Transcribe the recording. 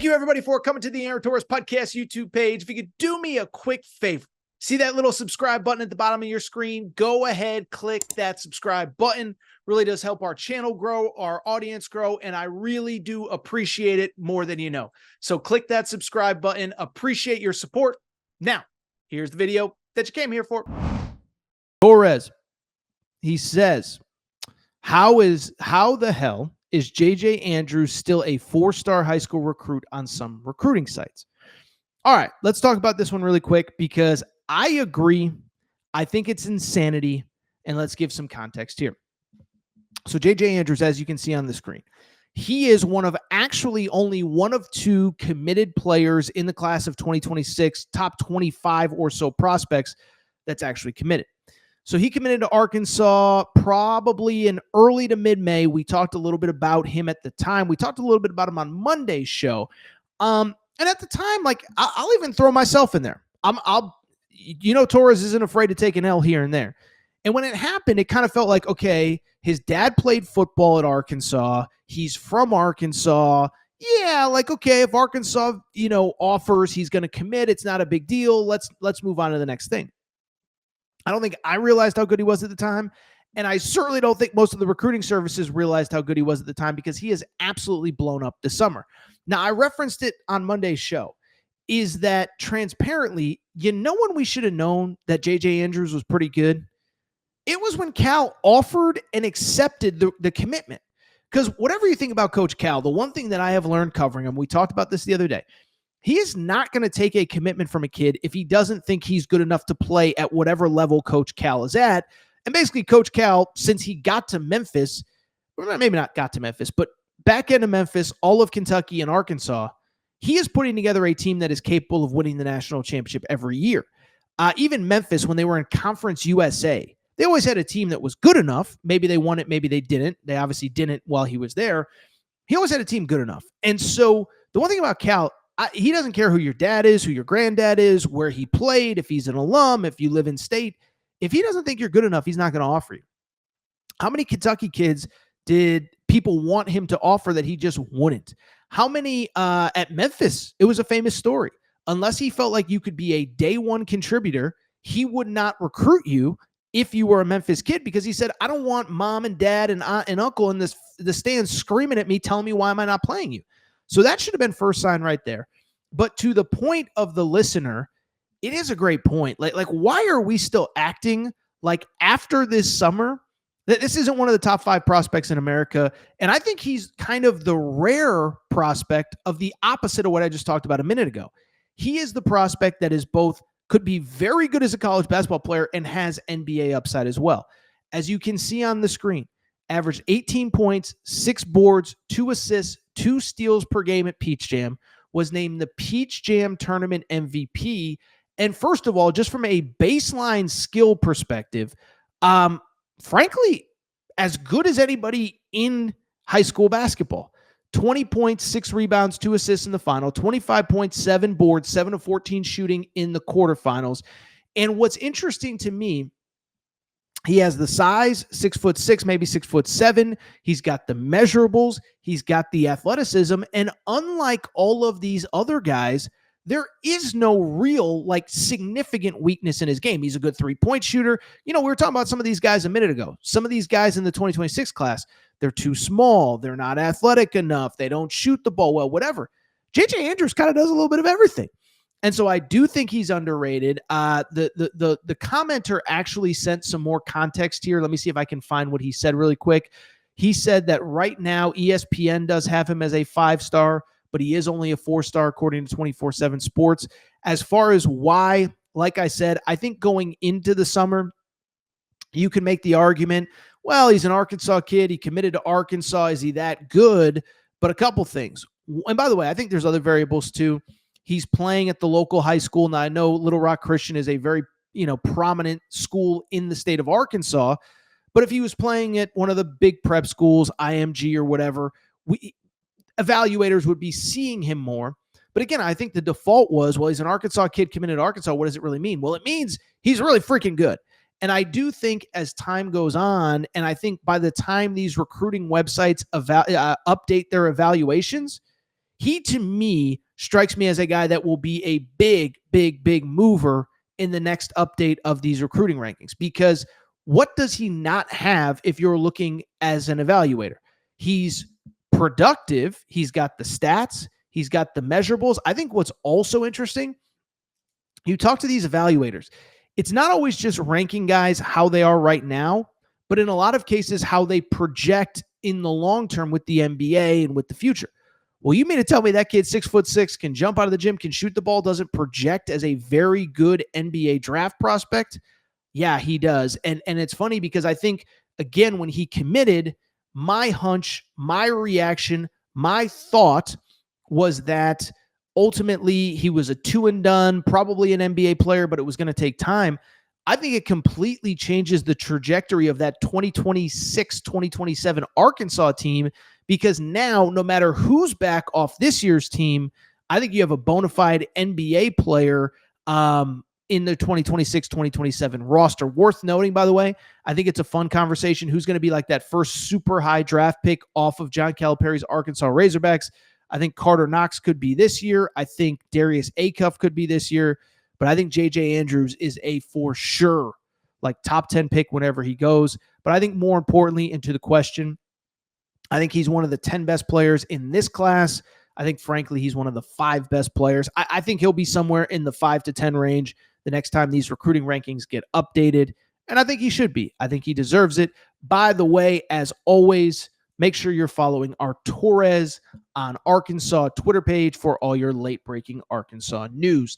Thank you, everybody, for coming to the Aaron Torres Podcast YouTube page. If you could do me a quick favor, see that little subscribe button at the bottom of your screen? Go ahead, click that subscribe button. Really does help our channel grow, our audience grow, and I really do appreciate it more than you know. So click that subscribe button. Appreciate your support. Now, here's the video that you came here for. Torres, he says, how the hell is J.J. Andrews still a four-star high school recruit on some recruiting sites? All right, let's talk about this one really quick because I agree. I think it's insanity, and let's give some context here. So J.J. Andrews, as you can see on the screen, he is only one of two committed players in the class of 2026, top 25 or so prospects that's actually committed. So he committed to Arkansas probably in early to mid-May. We talked a little bit about him at the time. We talked a little bit about him on Monday's show. And at the time, like, I'll even throw myself in there. Torres isn't afraid to take an L here and there. And when it happened, it kind of felt like, okay, his dad played football at Arkansas. He's from Arkansas. Yeah, like, okay, if Arkansas, offers, he's going to commit. It's not a big deal. Let's move on to the next thing. I don't think I realized how good he was at the time. And I certainly don't think most of the recruiting services realized how good he was at the time because he has absolutely blown up this summer. Now, I referenced it on Monday's show, is that transparently, when we should have known that J.J. Andrews was pretty good? It was when Cal offered and accepted the commitment. Because whatever you think about Coach Cal, the one thing that I have learned covering him, we talked about this the other day, he is not going to take a commitment from a kid if he doesn't think he's good enough to play at whatever level Coach Cal is at. And basically, Coach Cal, since he got to Memphis, or maybe not got to Memphis, but back into Memphis, all of Kentucky and Arkansas, he is putting together a team that is capable of winning the national championship every year. Even Memphis, when they were in Conference USA, they always had a team that was good enough. Maybe they won it, maybe they didn't. They obviously didn't while he was there. He always had a team good enough. And so the one thing about Cal, he doesn't care who your dad is, who your granddad is, where he played, if he's an alum, if you live in state. If he doesn't think you're good enough, he's not going to offer you. How many Kentucky kids did people want him to offer that he just wouldn't? How many at Memphis? It was a famous story. Unless he felt like you could be a day one contributor, he would not recruit you if you were a Memphis kid because he said, I don't want mom and dad and aunt and uncle in the stands screaming at me, telling me why am I not playing you? So that should have been first sign right there. But to the point of the listener, it is a great point. Like why are we still acting like after this summer that this isn't one of the top 5 prospects in America? And I think he's kind of the rare prospect of the opposite of what I just talked about a minute ago. He is the prospect that is both could be very good as a college basketball player and has NBA upside as well. As you can see on the screen, averaged 18 points, 6 boards, 2 assists, 2 steals per game at Peach Jam, was named the Peach Jam Tournament MVP. And first of all, just from a baseline skill perspective, frankly, as good as anybody in high school basketball. 20 points, 6 rebounds, 2 assists in the final, 25 points, 7 boards, 7 of 14 shooting in the quarterfinals. And what's interesting to me, he has the size, 6'6", maybe 6'7". He's got the measurables. He's got the athleticism. And unlike all of these other guys, there is no real significant weakness in his game. He's a good 3-point shooter. We were talking about some of these guys a minute ago. Some of these guys in the 2026 class, they're too small. They're not athletic enough. They don't shoot the ball well, whatever. J.J. Andrews kind of does a little bit of everything. And so I do think he's underrated. The commenter actually sent some more context here. Let me see if I can find what he said really quick. He said that right now ESPN does have him as a 5-star, but he is only a 4-star according to 24/7 Sports. As far as why, like I said, I think going into the summer, you can make the argument, well, he's an Arkansas kid. He committed to Arkansas. Is he that good? But a couple things. And by the way, I think there's other variables too. He's playing at the local high school. Now, I know Little Rock Christian is a very, prominent school in the state of Arkansas. But if he was playing at one of the big prep schools, IMG or whatever, evaluators would be seeing him more. But again, I think the default was, well, he's an Arkansas kid committed to Arkansas. What does it really mean? Well, it means he's really freaking good. And I do think as time goes on, and I think by the time these recruiting websites update their evaluations, he to me strikes me as a guy that will be a big mover in the next update of these recruiting rankings, because what does he not have if you're looking as an evaluator? He's productive. He's got the stats. He's got the measurables. I think what's also interesting, you talk to these evaluators, it's not always just ranking guys how they are right now, but in a lot of cases, how they project in the long term with the NBA and with the future. Well, you mean to tell me that kid 6'6", can jump out of the gym, can shoot the ball, doesn't project as a very good NBA draft prospect? Yeah, he does. And it's funny because I think, again, when he committed, my hunch, my reaction, my thought was that ultimately he was a 2-and-done, probably an NBA player, but it was going to take time. I think it completely changes the trajectory of that 2026, 2027 Arkansas team, because now, no matter who's back off this year's team, I think you have a bona fide NBA player in the 2026, 2027 roster. Worth noting, by the way, I think it's a fun conversation. Who's going to be like that first super high draft pick off of John Calipari's Arkansas Razorbacks? I think Carter Knox could be this year. I think Darius Acuff could be this year. But I think J.J. Andrews is a for sure like top 10 pick whenever he goes. But I think more importantly, into the question, I think he's one of the 10 best players in this class. I think, frankly, he's one of the 5 best players. I think he'll be somewhere in the 5 to 10 range the next time these recruiting rankings get updated. And I think he should be. I think he deserves it. By the way, as always, make sure you're following our Torres on Arkansas Twitter page for all your late-breaking Arkansas news.